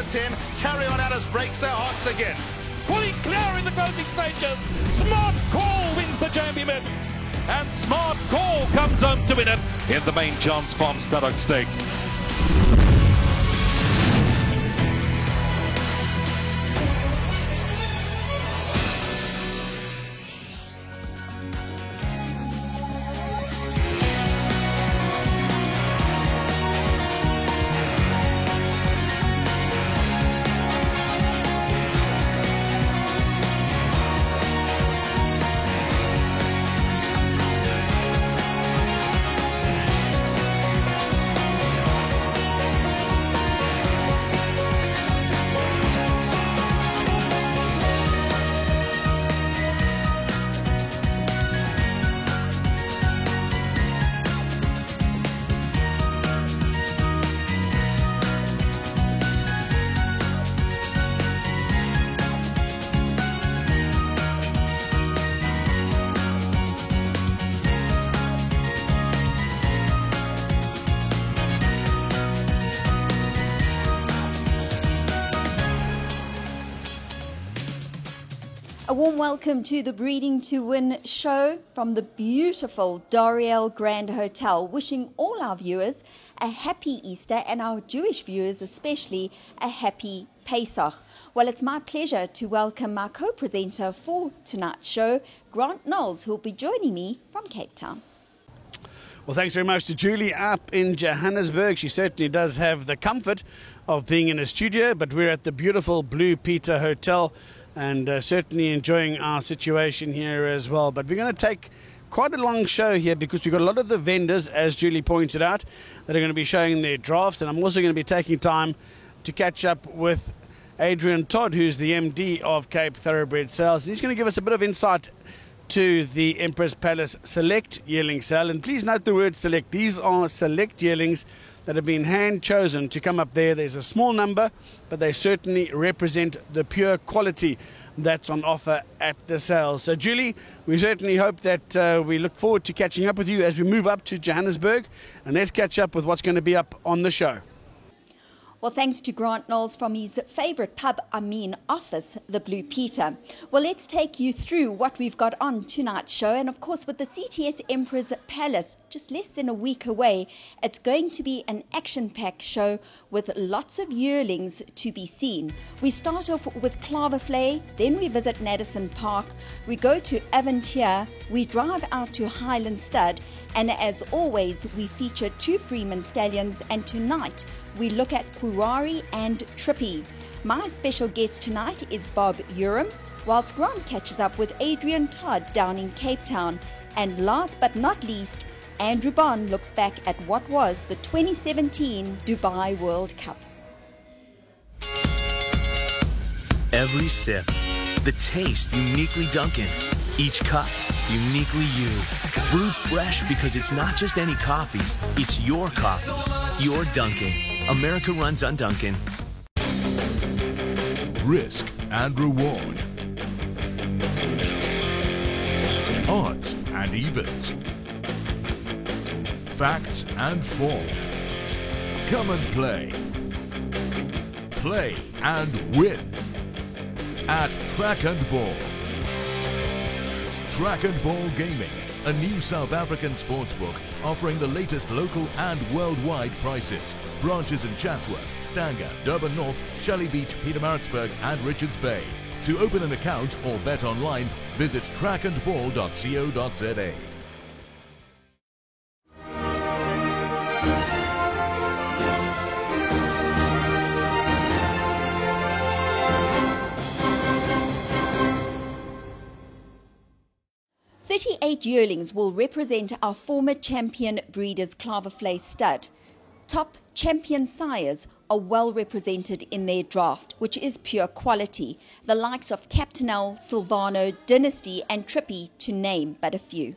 gets in. Carry On Alice breaks their hearts again. Pulling clear in the closing stages. Smart Call wins the Jambi Mid. And Smart Call comes home to win it in the main Chance Farms Paddock Stakes. A warm welcome to the Breeding to Win show from the beautiful Dariel Grand Hotel, wishing all our viewers a happy Easter and our Jewish viewers especially a happy Pesach. Well, it's my pleasure to welcome my co-presenter for tonight's show, Grant Knowles, who will be joining me from Cape Town. Well, thanks very much to Julie up in Johannesburg. She certainly does have the comfort of being in a studio, but we're at the beautiful Blue Peter Hotel and certainly enjoying our situation here as well. But we're going to take quite a long show here because we've got a lot of the vendors, as Julie pointed out, that are going to be showing their drafts. And I'm also going to be taking time to catch up with Adrian Todd, who's the MD of Cape Thoroughbred Sales. And he's going to give us a bit of insight to the Empress Palace Select Yearling Sale. And please note the word select. These are select yearlings that have been hand chosen to come up there. There's a small number, but they certainly represent the pure quality that's on offer at the sale. So Julie, we certainly hope that we look forward to catching up with you as we move up to Johannesburg, and let's catch up with what's going to be up on the show. Well, thanks to Grant Knowles from his favourite pub, office, the Blue Peter. Well, let's take you through what we've got on tonight's show. And of course, with the CTS Emperor's Palace just less than a week away, it's going to be an action-packed show with lots of yearlings to be seen. We start off with Klavervlei, then we visit Madison Park, we go to Aventure, we drive out to Highland Stud, and as always, we feature two Freeman stallions, and tonight we look at Kuwari and Trippy. My special guest tonight is Bob Urim, whilst Grant catches up with Adrian Todd down in Cape Town. And last but not least, Andrew Bond looks back at what was the 2017 Dubai World Cup. Every sip, the taste uniquely Dunkin'. Each cup, uniquely you. Brewed fresh because it's not just any coffee, it's your coffee. Your Dunkin'. America runs on Dunkin'. Risk and reward. Odds and evens. Facts and form. Come and play. Play and win. At Track and Ball. Track and Ball Gaming, a new South African sportsbook offering the latest local and worldwide prices. Branches in Chatsworth, Stanger, Durban North, Shelley Beach, Pietermaritzburg and Richards Bay. To open an account or bet online, visit trackandball.co.za. Eight yearlings will represent our former champion breeders Klavervlei stud. Top champion sires are well represented in their draft, which is pure quality. The likes of Captainel, Silvano, Dynasty and Trippy, to name but a few.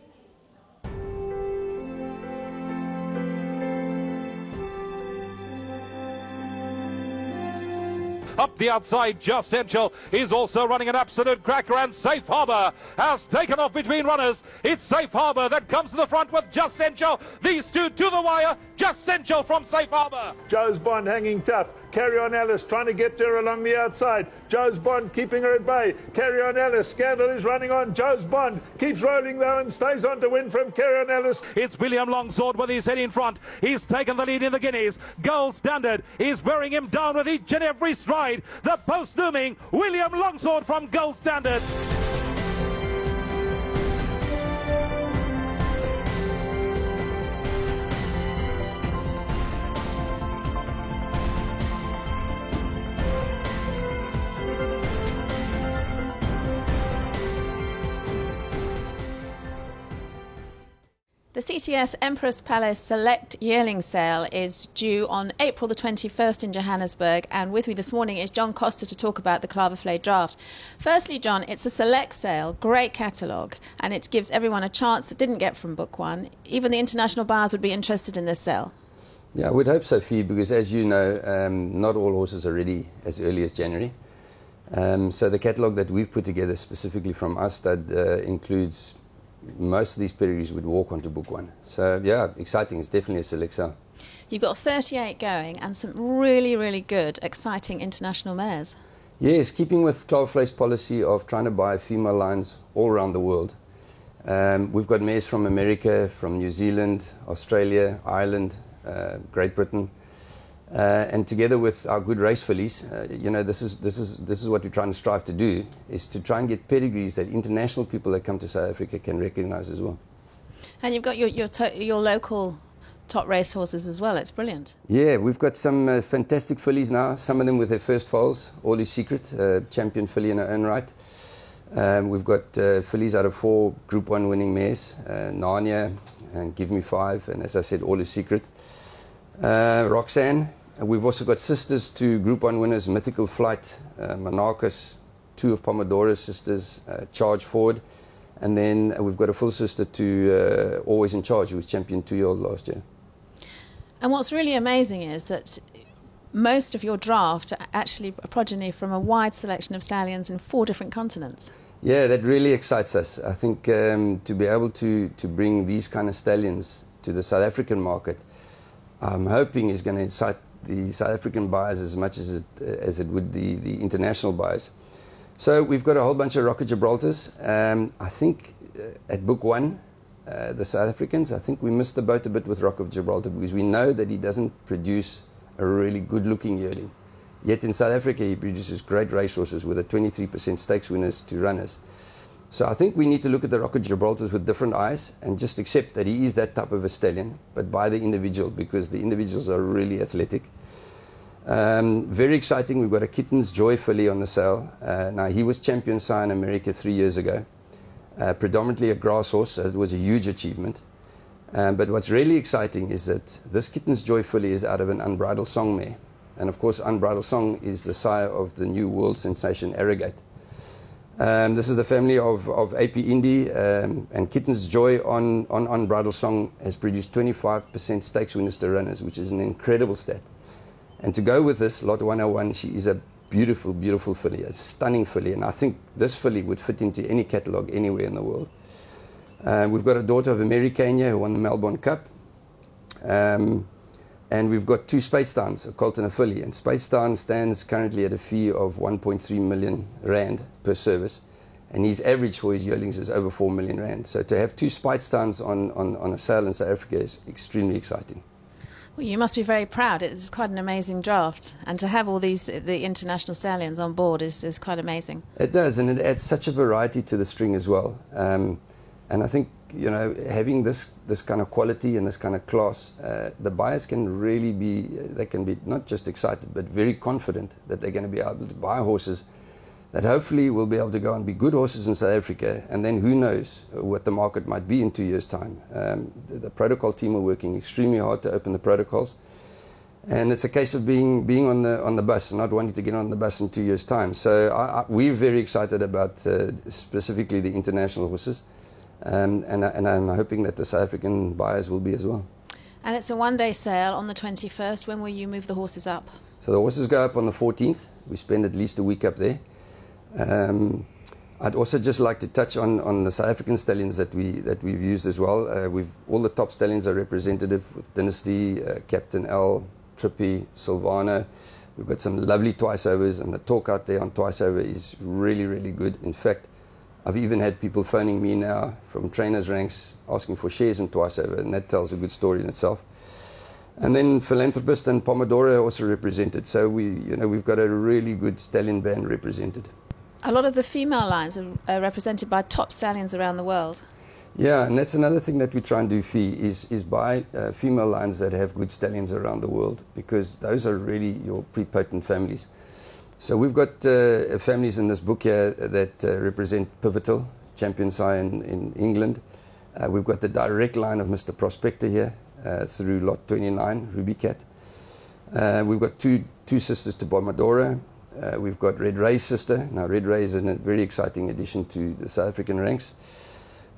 Up the outside, Just Essential is also running an absolute cracker, and Safe Harbor has taken off between runners. It's Safe Harbor that comes to the front with Just Essential. These two to the wire. Just Essential from Safe Harbor. Joe's Bond hanging tough. Carry On Alice trying to get to her along the outside. Joe's Bond keeping her at bay. Carry On Alice. Scandal is running on. Joe's Bond keeps rolling though and stays on to win from Carry On Alice. It's William Longsword with his head in front. He's taken the lead in the Guineas. Gold Standard is wearing him down with each and every stride. The post looming. William Longsword from Gold Standard. The CTS Empress Palace Select Yearling Sale is due on April the 21st in Johannesburg, and with me this morning is John Costa to talk about the Klavervlei draft. Firstly, John, it's a select sale, great catalogue, and it gives everyone a chance that didn't get from Book One. Even the international buyers would be interested in this sale. Yeah, I would hope so, Fee, because as you know, not all horses are ready as early as January. So the catalogue that we've put together specifically from us that includes most of these pedigrees would walk onto Book One. So, yeah, exciting. It's definitely a select sale. You've got 38 going and some really, really good, exciting international mares. Yes, keeping with Klavervlei's policy of trying to buy female lines all around the world. We've got mares from America, from New Zealand, Australia, Ireland, Great Britain. And together with our good race fillies, you know, this is what we're trying to strive to do, is to try and get pedigrees that international people that come to South Africa can recognise as well. And you've got your local top race horses as well. It's brilliant. Yeah, we've got some fantastic fillies now. Some of them with their first foals. All Is Secret, champion filly in her own right. We've got fillies out of 4 Group 1 winning mares, Narnia and Give Me 5, and as I said, All Is Secret. Roxanne. We've also got sisters to Group 1 winners, Mythical Flight, Monarchus, 2 of Pomodora's sisters, Charge Forward, and then we've got a full sister to Always in Charge, who was champion 2-year-old last year. And what's really amazing is that most of your draft are actually a progeny from a wide selection of stallions in 4 different continents. Yeah, that really excites us. I think to be able to bring these kind of stallions to the South African market, I'm hoping is going to excite the South African buyers as much as it would the international buyers. So we've got a whole bunch of Rocket Gibraltars. I think at Book One, the South Africans, I think we missed the boat a bit with Rocket Gibraltar because we know that he doesn't produce a really good-looking yearling. Yet in South Africa, he produces great racehorses with a 23% stakes winners to runners. So I think we need to look at the Rocket Gibraltars with different eyes and just accept that he is that type of a stallion, but by the individual, because the individuals are really athletic. Very exciting, we've got a Kitten's Joy filly on the sale. Now, he was champion sire in America 3 years ago, predominantly a grass horse, so it was a huge achievement. But what's really exciting is that this Kitten's Joy filly is out of an Unbridled Song mare. And of course, Unbridled Song is the sire of the new world sensation Arrogate. This is the family of AP Indy, and Kitten's Joy on Unbridled Song has produced 25% stakes winners to runners, which is an incredible stat. And to go with this, Lot 101, she is a beautiful, beautiful filly, a stunning filly, and I think this filly would fit into any catalogue anywhere in the world. We've got a daughter of Americania who won the Melbourne Cup. And we've got 2 Speightstown, a colt and a filly. And Speightstown stands currently at a fee of 1.3 million rand per service. And his average for his yearlings is over 4 million rand. So to have 2 Speightstowns on a sale in South Africa is extremely exciting. Well, you must be very proud. It is quite an amazing draft. And to have all the international stallions on board is quite amazing. It does, and it adds such a variety to the string as well. And I think, you know, having this kind of quality and this kind of class, the buyers can really be, they can be not just excited, but very confident that they're going to be able to buy horses that hopefully will be able to go and be good horses in South Africa. And then who knows what the market might be in 2 years' time. The protocol team are working extremely hard to open the protocols. And it's a case of being on the bus and not wanting to get on the bus in 2 years' time. So we're very excited about specifically the international horses. And I'm hoping that the South African buyers will be as well. And it's a one-day sale on the 21st. When will you move the horses up? So the horses go up on the 14th. We spend at least a week up there. I'd also just like to touch on the South African stallions that we've used as well. All the top stallions are representative with Dynasty, Captain L, Trippy, Silvana. We've got some lovely twice overs, and the talk out there on twice over is really, really good. In fact, I've even had people phoning me now from trainers' ranks asking for shares in twice over, and that tells a good story in itself. And then Philanthropist and Pomodoro are also represented. So we've got a really good stallion band represented. A lot of the female lines are represented by top stallions around the world. Yeah, and that's another thing that we try and do, Fee, is buy female lines that have good stallions around the world, because those are really your prepotent families. So we've got families in this book here that represent Pivotal, Champion Sire in England. We've got the direct line of Mr. Prospector here through Lot 29, Ruby Cat. We've got two sisters to Pomodoro. We've got Red Ray's sister. Now, Red Ray is a very exciting addition to the South African ranks.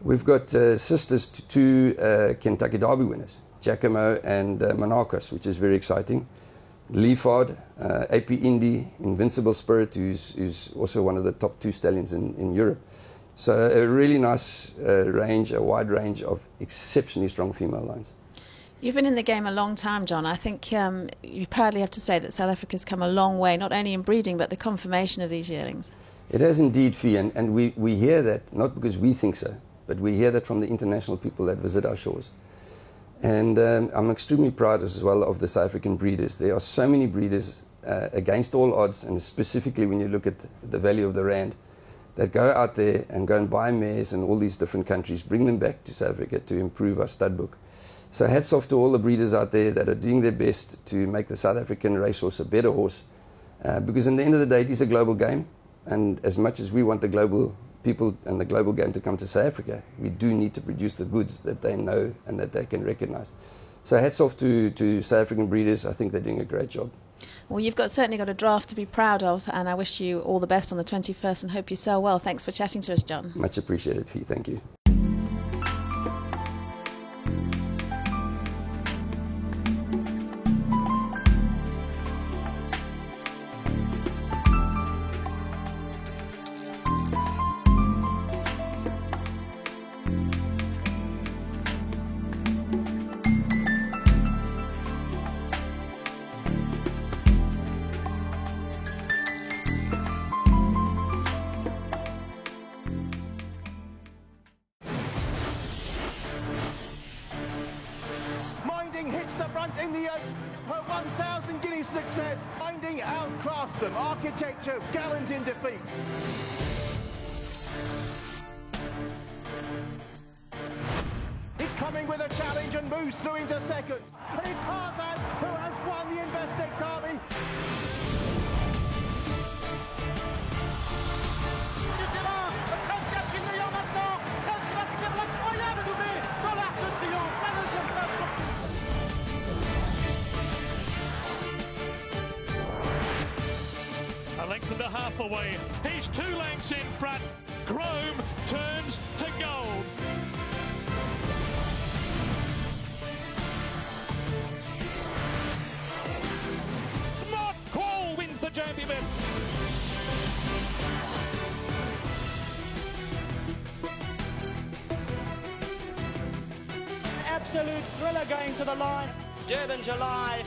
We've got sisters to two Kentucky Derby winners, Giacomo and Monarchos, which is very exciting. Leafard, AP Indy, Invincible Spirit, who's also one of the top 2 stallions in Europe. So a really nice range, a wide range of exceptionally strong female lines. You've been in the game a long time, John. I think you proudly have to say that South Africa's come a long way, not only in breeding, but the conformation of these yearlings. It has indeed, Fee, and we hear that, not because we think so, but we hear that from the international people that visit our shores. And I'm extremely proud as well of the South African breeders. There are so many breeders against all odds, and specifically when you look at the value of the rand, that go out there and go and buy mares in all these different countries, bring them back to South Africa to improve our stud book. So hats off to all the breeders out there that are doing their best to make the South African racehorse a better horse, because in the end of the day, it is a global game, and as much as we want the global people and the global game to come to South Africa, we do need to produce the goods that they know and that they can recognize. So hats off to South African breeders. I think they're doing a great job. Well, you've certainly got a draft to be proud of, and I wish you all the best on the 21st and hope you sell well. Thanks for chatting to us, John. Much appreciated, Fee. Thank you. Hits the front in the 8th. Her 1,000 guineas success. Finding outclassed them. Architecture gallant in defeat. He's coming with a challenge and moves through into second. And it's Tarzan who has won the Investec Derby. A length and a half away. He's 2 lengths in front. Chrome turns to gold. Smart Qual wins the Jambi Bet. Absolute thriller going to the line. Durban, July.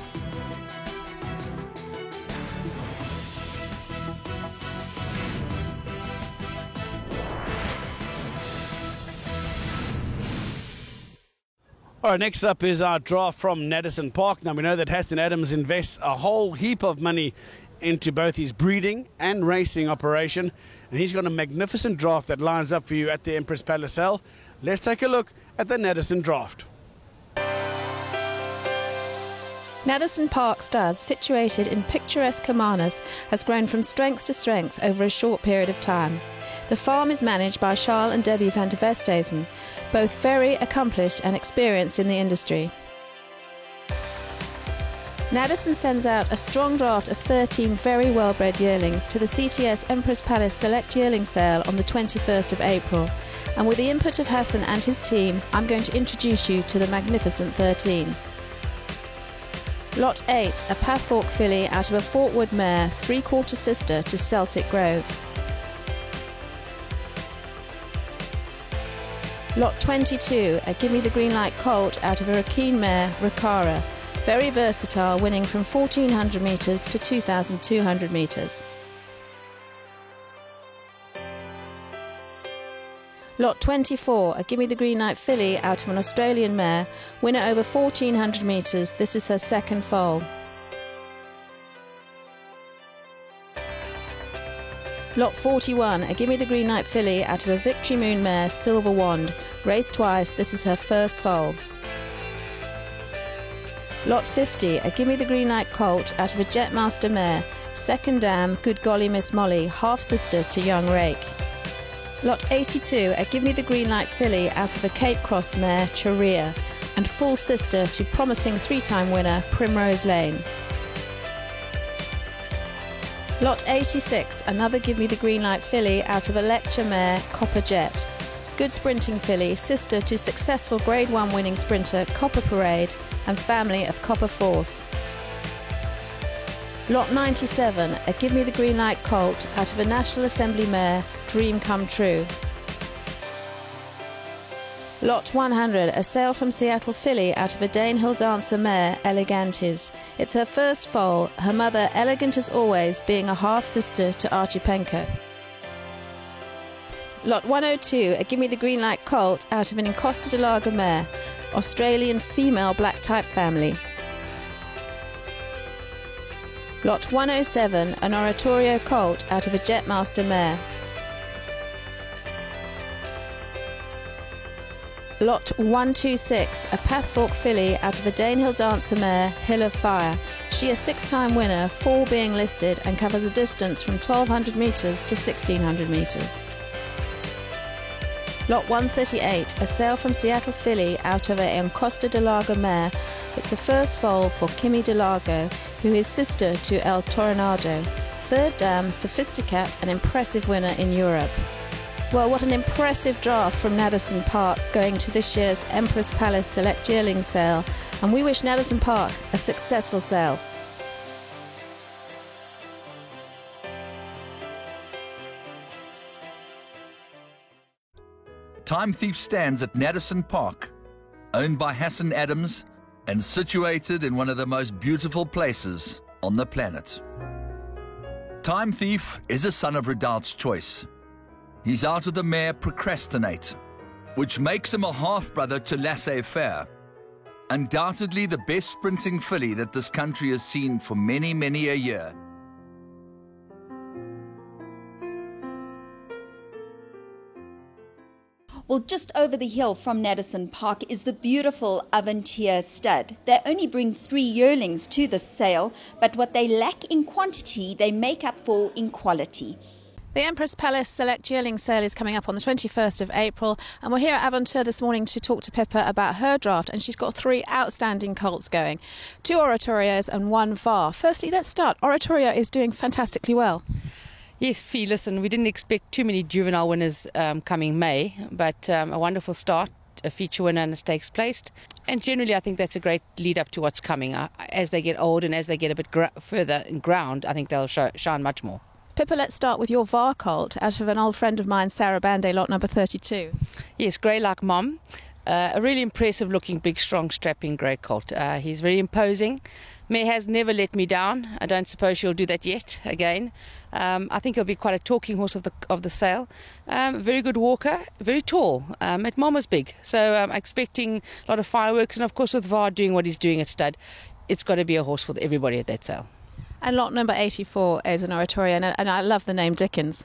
All right, next up is our draft from Naddison Park. Now, we know that Haston Adams invests a whole heap of money into both his breeding and racing operation, and he's got a magnificent draft that lines up for you at the Empress Palace Sale. Let's take a look at the Naddison draft. Naddison Park Stud, situated in picturesque Hermanus, has grown from strength to strength over a short period of time. The farm is managed by Charles and Debbie van der Westhuizen, both very accomplished and experienced in the industry. Naddison sends out a strong draft of 13 very well-bred yearlings to the CTS Empress Palace Select Yearling Sale on the 21st of April. And with the input of Hassan and his team, I'm going to introduce you to the magnificent 13. Lot 8, a Pathfork filly out of a Fort Wood mare, 3/4 sister to Celtic Grove. Lot 22, a Gimme the Green Light colt out of a Rakeen mare, Rakara, Very versatile, winning from 1,400 metres to 2,200 metres. Lot 24, a Gimme the Green Light filly out of an Australian mare, winner over 1,400 metres, this is her second foal. Lot 41, a Gimme the Green Light filly out of a Victory Moon mare, Silver Wand, raced twice, this is her first foal. Lot 50, a Gimme the Green Light colt out of a Jetmaster mare, second dam, Good Golly Miss Molly, half-sister to Young Rake. Lot 82, a Give Me the Green Light filly out of a Cape Cross mare, Charia, and full sister to promising three-time winner, Primrose Lane. Lot 86, another Give Me the Green Light filly out of a Lecture mare, Copper Jet. Good sprinting filly, sister to successful Grade 1 winning sprinter, Copper Parade, and family of Copper Force. Lot 97, a Give Me the Green Light colt out of a National Assembly mare, Dream Come True. Lot 100, a Sail from Seattle filly out of a Danehill Dancer mare, Elegantes. It's her first foal, her mother, elegant as always, being a half-sister to Archipenko. Lot 102, a Give Me the Green Light colt out of an Encosta de Lager mare, Australian female black type family. Lot 107, an Oratorio colt out of a Jetmaster mare. Lot 126, a Pathfork filly out of a Danehill Dancer mare, Hill of Fire. She a six-time winner, 4 being listed, and covers a distance from 1,200 metres to 1,600 metres. Lot 138, a Sail from Seattle filly out of a Encosta de Lager mare. It's the first foal for Kimi de Largo, who is sister to El Toronado. Third dam, Sophisticat, an impressive winner in Europe. Well, what an impressive draft from Nadesan Park going to this year's Empress Palace Select Yearling Sale, and we wish Nadesan Park a successful sale. Time Thief stands at Nadesan Park, owned by Hassan Adams and situated in one of the most beautiful places on the planet. Time Thief is a son of Redoubt's choice. He's out of the mare Procrastinate, which makes him a half-brother to Laissez-Faire. Undoubtedly the best sprinting filly that this country has seen for many, many a year. Well, just over the hill from Nadesan Park is the beautiful Aventure stud. They only bring 3 yearlings to this sale, but what they lack in quantity, they make up for in quality. The Empress Palace Select Yearling Sale is coming up on the 21st of April, and we're here at Aventure this morning to talk to Pippa about her draft, and she's got 3 outstanding colts going, 2 Oratorios and 1 VAR. Firstly, let's start. Oratorio is doing fantastically well. Yes, Fee, listen, we didn't expect too many juvenile winners coming May, but a wonderful start, a feature winner and a stakes placed. And generally, I think that's a great lead up to what's coming. As they get old and as they get a bit further in ground, I think they'll shine much more. Pippa, let's start with your VAR colt out of an old friend of mine, Sarah Banday, lot number 32. Yes, grey like mom. A really impressive looking, big, strong, strapping grey colt. He's very imposing. Mare has never let me down. I don't suppose she'll do that yet again. I think he'll be quite a talking horse of the sale. Very good walker, very tall. At Mama's big. So I'm expecting a lot of fireworks. And of course, with VAR doing what he's doing at stud, it's got to be a horse for everybody at that sale. And lot number 84 is an Oratorio, and I love the name Dickens.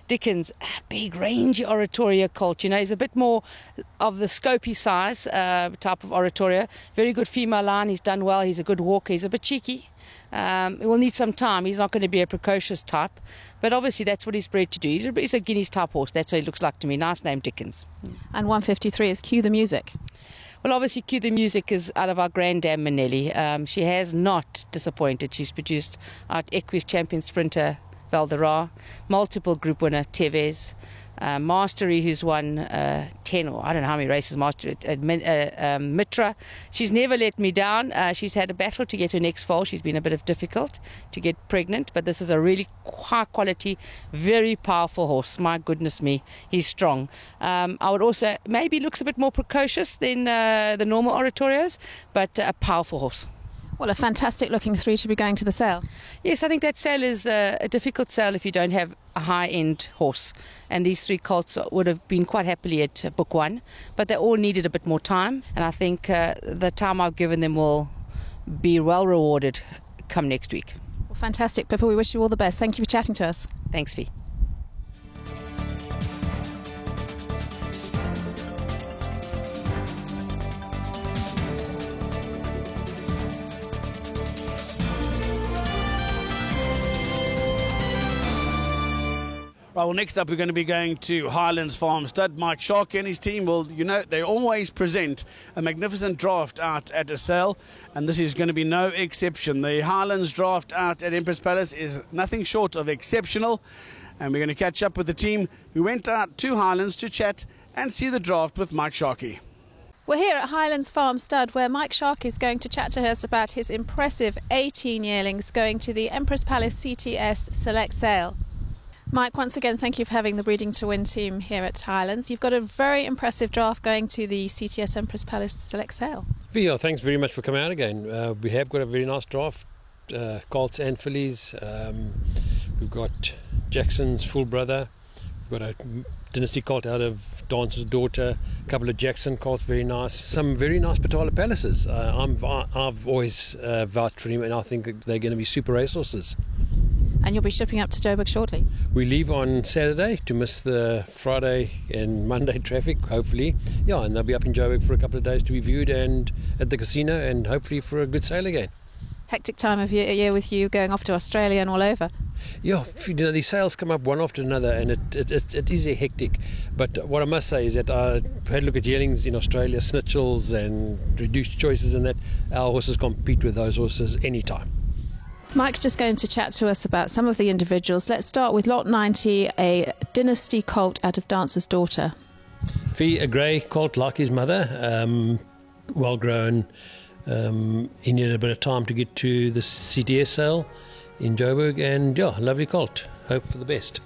Dickens, big rangy Oratorio colt. You know, he's a bit more of the scopy size type of Oratorio. Very good female line. He's done well. He's a good walker. He's a bit cheeky. He will need some time. He's not going to be a precocious type, but obviously that's what he's bred to do. He's a Guineas type horse. That's what he looks like to me. Nice name, Dickens. And 153 is Cue the Music. Well, obviously, Cue the Music is out of our Grand Dam Manelli. She has not disappointed. She's produced our Equus champion sprinter, Valderra, multiple group winner, Tevez, Mastery, who's won 10 or I don't know how many races, Mastery at Mitra. She's never let me down. She's had a battle to get her next foal. She's been a bit of difficult to get pregnant, but this is a really high quality, very powerful horse. My goodness me, he's strong. I would also, maybe looks a bit more precocious than the normal Oratorios, but a powerful horse. Well, a fantastic looking three to be going to the sale. Yes, I think that sale is a difficult sale if you don't have a high-end horse. And these three colts would have been quite happily at Book One, but they all needed a bit more time. And I think the time I've given them will be well rewarded come next week. Well, fantastic, Pippa. We wish you all the best. Thank you for chatting to us. Thanks, Fee. Right, well, next up we're going to be going to Highlands Farm Stud. Mike Sharkey and his team, well, you know, they always present a magnificent draft out at a sale, and this is going to be no exception. The Highlands draft out at Empress Palace is nothing short of exceptional, and we're going to catch up with the team who went out to Highlands to chat and see the draft with Mike Sharkey. We're here at Highlands Farm Stud, where Mike Sharkey is going to chat to us about his impressive 18 yearlings going to the Empress Palace CTS Select Sale. Mike, once again, thank you for having the Breeding to Win team here at Highlands. You've got a very impressive draft going to the CTS Empress Palace Select Sale. Via, thanks very much for coming out again. We have got a very nice draft, colts and fillies. We've got Jackson's full brother. We've got a dynasty colt out of Dance's daughter. A couple of Jackson colts, very nice. Some very nice Patala Palaces. I've always vouched for him, and I think they're going to be super racehorses. And you'll be shipping up to Joburg shortly? We leave on Saturday to miss the Friday and Monday traffic, hopefully. Yeah, and they'll be up in Joburg for a couple of days to be viewed and at the casino, and hopefully for a good sale again. Hectic time of year with you going off to Australia and all over. Yeah, you know, these sales come up one after another, and it is hectic. But what I must say is that I had a look at yearlings in Australia, snitchels and reduced choices, and that our horses compete with those horses anytime. Mike's just going to chat to us about some of the individuals. Let's start with lot 90, a dynasty colt out of Dance's daughter. A grey colt like his mother, well grown. He needed a bit of time to get to the CTS sale in Joburg, and yeah, lovely colt. Hope for the best.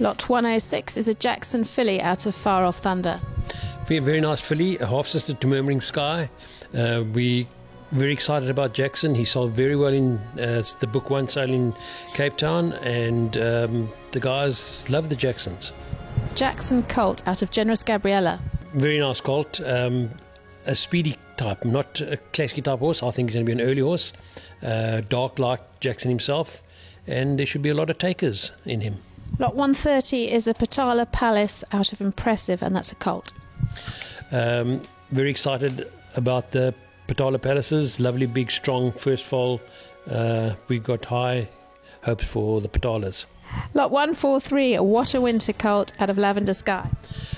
Lot 106 is a Jackson filly out of Far Off Thunder. A very nice filly, a half sister to Murmuring Sky. We very excited about Jackson. He sold very well in the Book One sale in Cape Town, and the guys love the Jacksons. Jackson colt out of Generous Gabriella. Very nice colt. A speedy type, not a classic type horse. I think he's going to be an early horse. Dark like Jackson himself, and there should be a lot of takers in him. Lot 130 is a Patala Palace out of Impressive, and that's a colt. Very excited about the Patala Palaces. Lovely, big, strong first foal. We've got high hopes for the Patalas. Lot 143, a What a Winter colt out of Lavender Sky.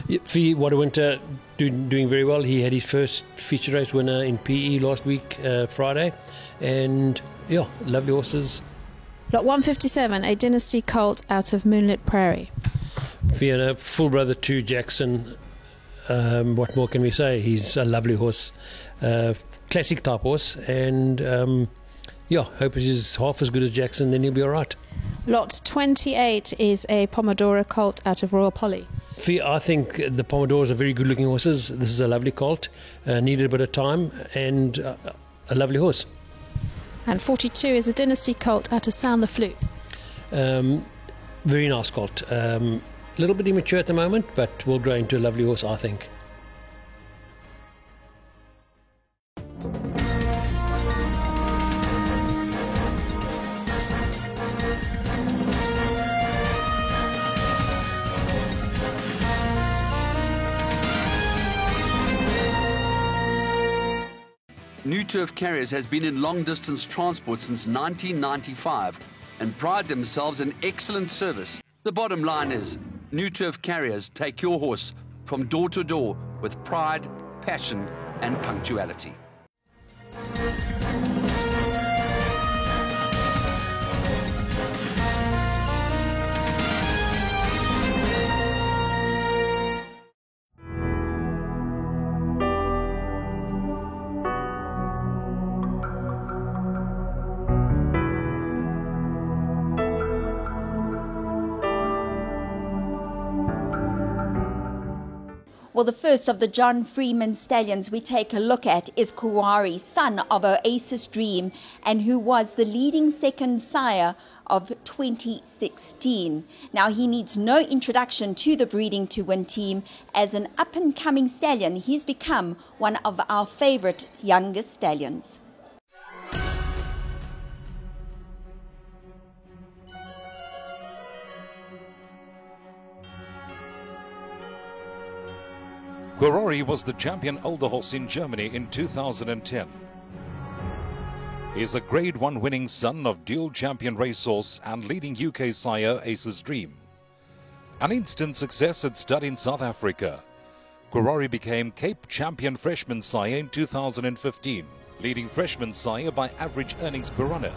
What a Winter doing very well. He had his first feature race winner in PE last week, Friday. And yeah, lovely horses. Lot 157, a Dynasty colt out of Moonlit Prairie. Fiona, full brother to Jackson. What more can we say? He's a lovely horse. Classic type horse, and hope he's half as good as Jackson, then he'll be all right. Lot 28 is a Pomodoro colt out of Royal Polly. I think the Pomodoros are very good looking horses. This is a lovely colt, needed a bit of time, and a lovely horse. And 42 is a Dynasty colt out of Sound the Flute. Very nice colt. A little bit immature at the moment, but will grow into a lovely horse, I think. New Turf Carriers has been in long-distance transport since 1995 and pride themselves in excellent service. The bottom line is, New Turf Carriers take your horse from door to door with pride, passion and punctuality. Well, the first of the John Freeman stallions we take a look at is Kuwari, son of Oasis Dream, and who was the leading second sire of 2016. Now, he needs no introduction to the Breeding to Win team. As an up-and-coming stallion, he's become one of our favorite youngest stallions. Quirori was the champion older horse in Germany in 2010. He is a Grade 1 winning son of dual champion racehorse and leading UK sire Ace's Dream. An instant success at stud in South Africa. Quirori became Cape champion freshman sire in 2015, leading freshman sire by average earnings per runner,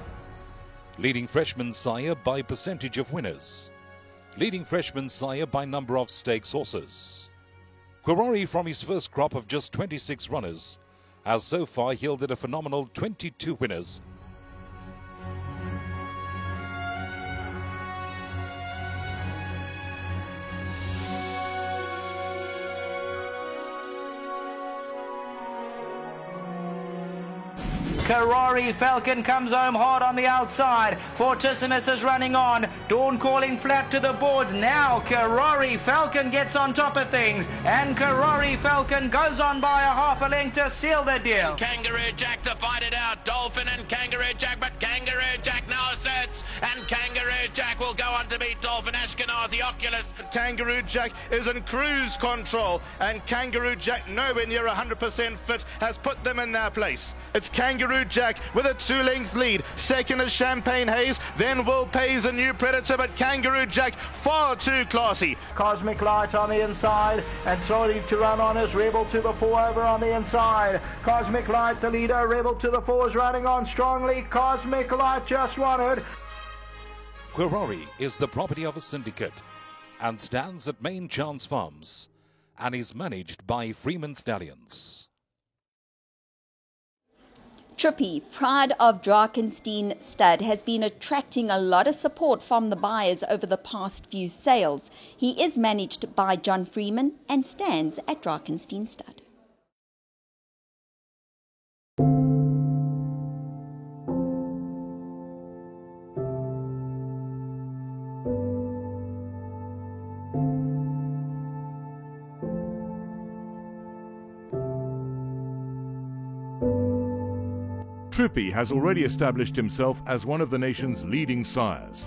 leading freshman sire by percentage of winners, leading freshman sire by number of stakes horses. Quirori, from his first crop of just 26 runners, has so far yielded a phenomenal 22 winners. Quirori Falcon comes home hard on the outside. Fortissimus is running on. Dawn calling flat to the boards. Now Quirori Falcon gets on top of things. And Quirori Falcon goes on by a half a length to seal the deal. Kangaroo Jack to fight it out. Dolphin and Kangaroo Jack, but Kangaroo Jack now asserts. And Kangaroo Jack will go on to beat Dolphin. Ashkenazi Oculus. Kangaroo Jack is in cruise control, and Kangaroo Jack, nowhere near 100% fit, has put them in their place. It's Kangaroo Jack with a 2-length lead. Second is Champagne Haze, then Will Pays a new Predator, but Kangaroo Jack far too classy. Cosmic Light on the inside, and starting to run on is Rebel to the 4 over on the inside. Cosmic Light the leader, Rebel to the 4 is running on strongly. Cosmic Light just won it. Quirori is the property of a syndicate and stands at Main Chance Farms and is managed by Freeman Stallions. Trippy, pride of Drakenstein Stud, has been attracting a lot of support from the buyers over the past few sales. He is managed by John Freeman and stands at Drakenstein Stud. Trippy has already established himself as one of the nation's leading sires.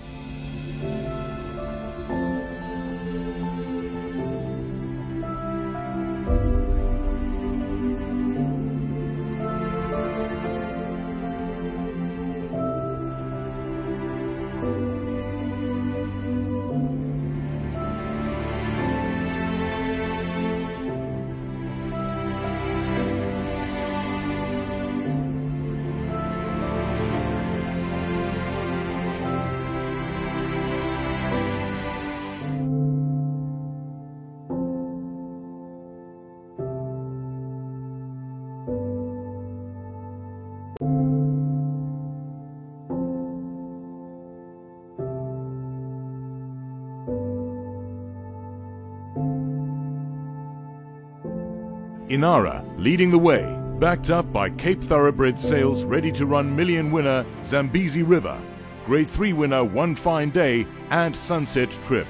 Inara leading the way, backed up by Cape Thoroughbred Sales ready-to-run million winner Zambezi River, Grade 3 winner One Fine Day and Sunset Trip.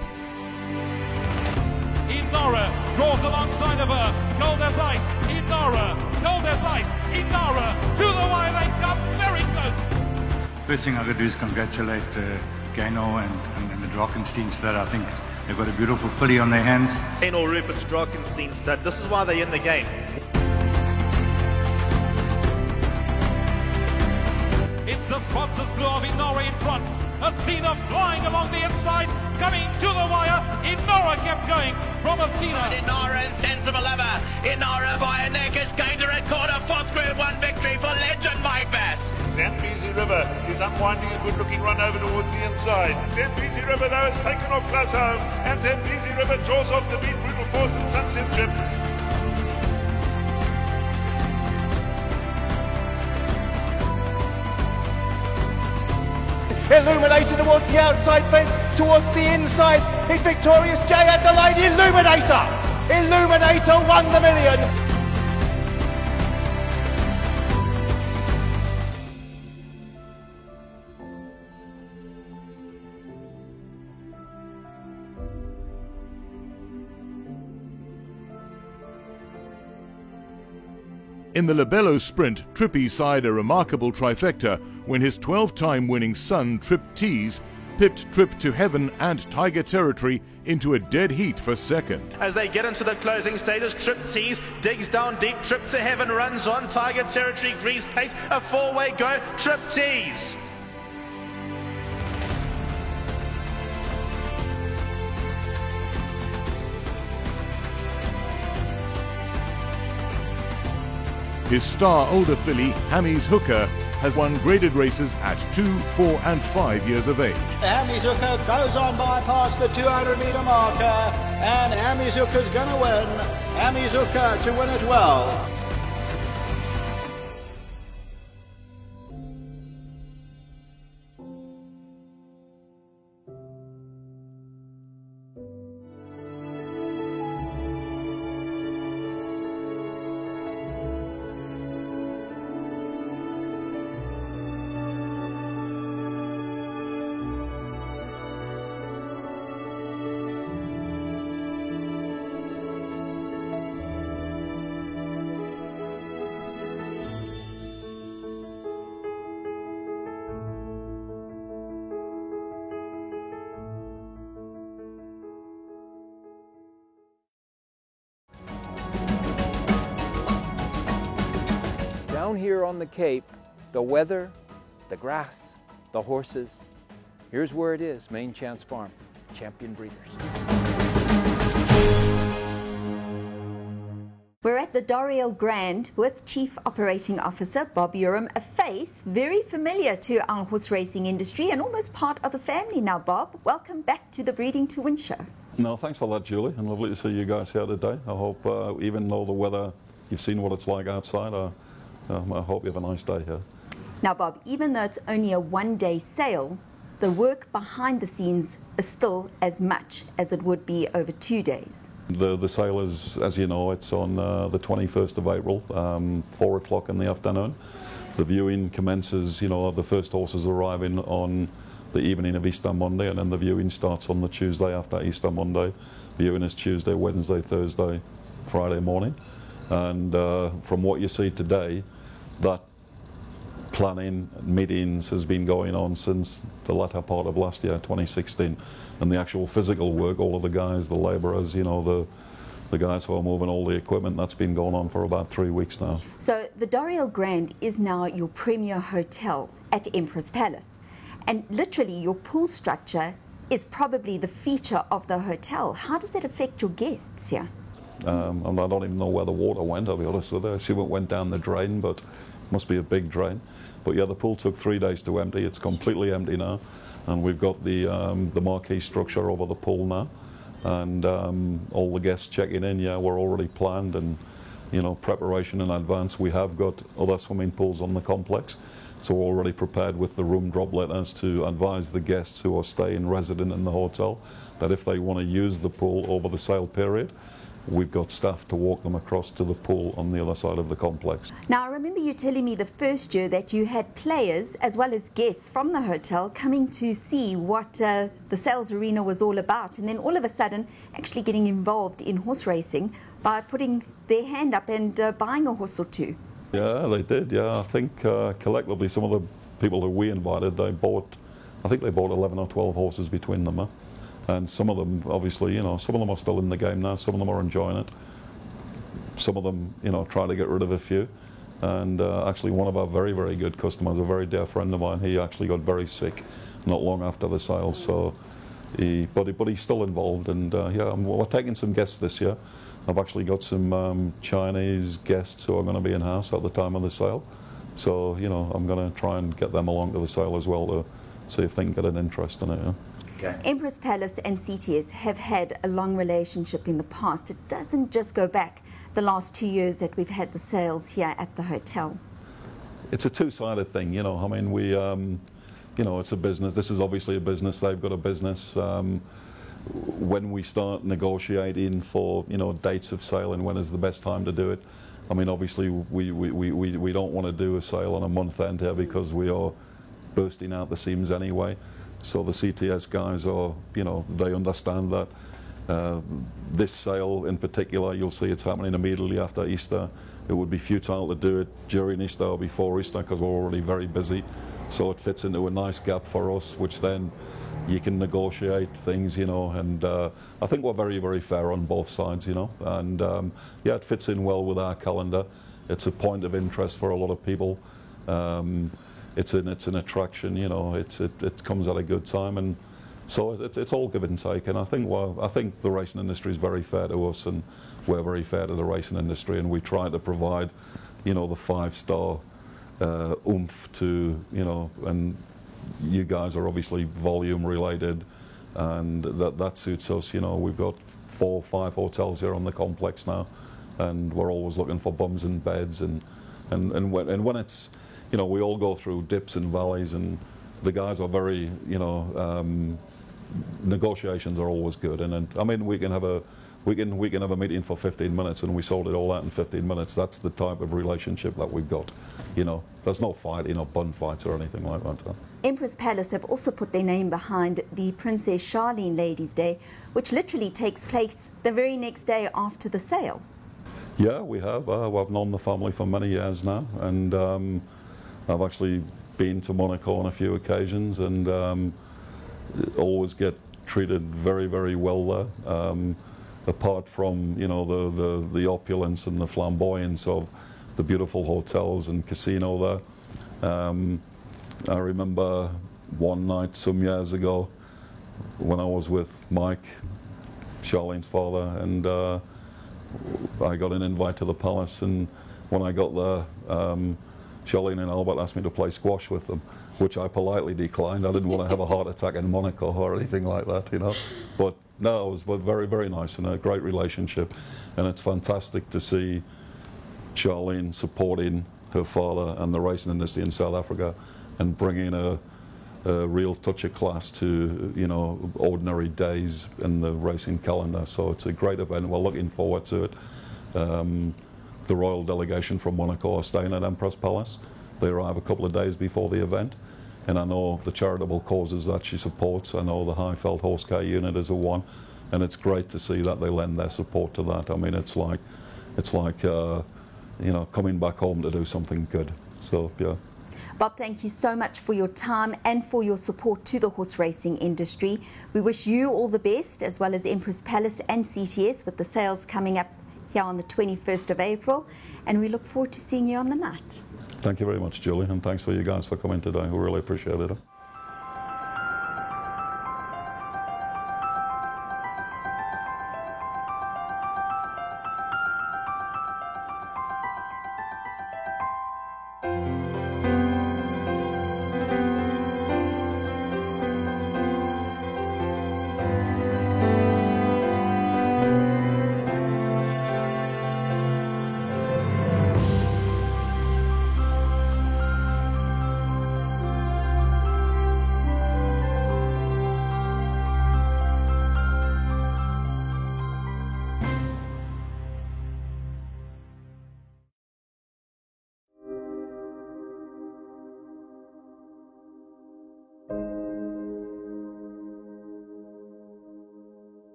Inara draws alongside of her, cold as ice. Inara, cold as ice. Inara to the wire, they come very close. First thing I could do is congratulate Gano and the Drakenstein Stud. I think they've got a beautiful filly on their hands. Gano Rupert's Drakenstein Stud. This is why they're in the game. It's the sponsors blue of Inara in front. Athena flying along the inside, coming to the wire. Inara kept going from Athena. Inara and Sensible Lover. Inara by a neck is going to record a 4th Group 1 victory for Legend Mike Bass. Zambezi River is unwinding a good-looking run over towards the inside. Zambezi River, though, has taken off class home, and Zambezi River draws off the beat Brutal Force and Sunset Trip. Illuminator towards the outside fence, towards the inside. It's Victorious J at the lane. Illuminator Illuminator won the million. In the Labello Sprint, Trippy side a remarkable trifecta when his 12-time winning son, Trip Tease, pipped Trip to Heaven and Tiger Territory into a dead heat for second. As they get into the closing stages, Trip Tease digs down deep, Trip to Heaven runs on, Tiger Territory, Grease Plate, a four-way go, Trip Tease. His star older filly, Hammy's Hooker, has won graded races at 2, 4 and 5 years of age. Hammy's Hooker goes on by past the 200-metre marker, and Hammy's Hooker's going to win. Hammy's Hooker to win it well. Down here on the Cape, the weather, the grass, the horses. Here's where it is, Main Chance Farm, Champion Breeders. We're at the Doriel Grand with Chief Operating Officer Bob Urim, a face very familiar to our horse racing industry and almost part of the family now. Bob, welcome back to the Breeding to Win show. No, thanks for that, Julie, and lovely to see you guys here today. I hope, even though the weather, you've seen what it's like outside, I hope you have a nice day here. Now, Bob, even though it's only a one-day sale, the work behind the scenes is still as much as it would be over 2 days. The sale is, as you know, it's on the 21st of April, 4 o'clock in the afternoon. The viewing commences, you know, the first horses arriving on the evening of Easter Monday, and then the viewing starts on the Tuesday after Easter Monday. Viewing is Tuesday, Wednesday, Thursday, Friday morning. And from what you see today, that planning meetings has been going on since the latter part of last year, 2016, and the actual physical work, all of the guys, the labourers, you know, the guys who are moving all the equipment, that's been going on for about 3 weeks now. So the Doriel Grand is now your premier hotel at Empress Palace, and literally your pool structure is probably the feature of the hotel. How does that affect your guests here? I don't even know where the water went, I'll be honest with you. I assume it went down the drain, but it must be a big drain. But yeah, the pool took 3 days to empty. It's completely empty now. And we've got the marquee structure over the pool now. And all the guests checking in, yeah, we're already planned and, you know, preparation in advance. We have got other swimming pools on the complex. So we're already prepared with the room drop letters to advise the guests who are staying resident in the hotel that if they want to use the pool over the sale period, we've got staff to walk them across to the pool on the other side of the complex. Now, I remember you telling me the first year that you had players as well as guests from the hotel coming to see what the sales arena was all about, and then all of a sudden actually getting involved in horse racing by putting their hand up and buying a horse or two. Yeah, they did, yeah. I think collectively some of the people who we invited, they bought 11 or 12 horses between them. Huh? And some of them, obviously, you know, some of them are still in the game now, some of them are enjoying it. Some of them, you know, try to get rid of a few. And actually one of our very, very good customers, a very dear friend of mine, he actually got very sick not long after the sale. So, but he's still involved, and yeah, we're taking some guests this year. I've actually got some Chinese guests who are going to be in-house at the time of the sale. So, you know, I'm going to try and get them along to the sale as well to see if they can get an interest in it. Yeah. Okay. Empress Palace and CTS have had a long relationship in the past. It doesn't just go back the last 2 years that we've had the sales here at the hotel. It's a two-sided thing, you know. I mean, we, you know, it's a business. This is obviously a business. They've got a business. when we start negotiating for, you know, dates of sale and when is the best time to do it. I mean, obviously we don't want to do a sale on a month end here because we are bursting out the seams anyway. So the CTS guys are, you know, they understand that. This sale in particular, you'll see it's happening immediately after Easter. It would be futile to do it during Easter or before Easter because we're already very busy. So it fits into a nice gap for us, which then you can negotiate things, you know, and I think we're very, very fair on both sides, you know, and yeah, it fits in well with our calendar. It's a point of interest for a lot of people. It's an attraction, you know, it comes at a good time, and so it's all give and take, and I think the racing industry is very fair to us, and we're very fair to the racing industry, and we try to provide, you know, the 5-star oomph to, you know, and you guys are obviously volume related, and that suits us. You know, we've got 4 or 5 hotels here on the complex now, and we're always looking for bums and beds, and when it's, you know, we all go through dips and valleys, and the guys are very, you know, negotiations are always good, and I mean we can have a meeting for 15 minutes and we sold it all out in 15 minutes. That's the type of relationship that we've got. You know, there's no fighting or bun fights or anything like that. Empress Palace have also put their name behind the Princess Charlene Ladies' Day, which literally takes place the very next day after the sale. Yeah, we have. I've known the family for many years now, and I've actually been to Monaco on a few occasions, and always get treated very, very well there. Apart from, you know, the opulence and the flamboyance of the beautiful hotels and casino there. I remember one night some years ago when I was with Mike, Charlene's father, and I got an invite to the palace, and when I got there, Charlene and Albert asked me to play squash with them, which I politely declined. I didn't want to have a heart attack in Monaco or anything like that, you know. But no, it was very, very nice and a great relationship. And it's fantastic to see Charlene supporting her father and the racing industry in South Africa and bringing a real touch of class to, you know, ordinary days in the racing calendar. So it's a great event. We're looking forward to it. The royal delegation from Monaco are staying at Empress Palace. They arrive a couple of days before the event, and I know the charitable causes that she supports. I know the Highveld Horse Care Unit is a one, and it's great to see that they lend their support to that. I mean, it's like you know, coming back home to do something good. So yeah. Bob, thank you so much for your time and for your support to the horse racing industry. We wish you all the best, as well as Empress Palace and CTS, with the sales coming up here on the 21st of April, and we look forward to seeing you on the night. Thank you very much, Julie, and thanks for you guys for coming today. We really appreciate it.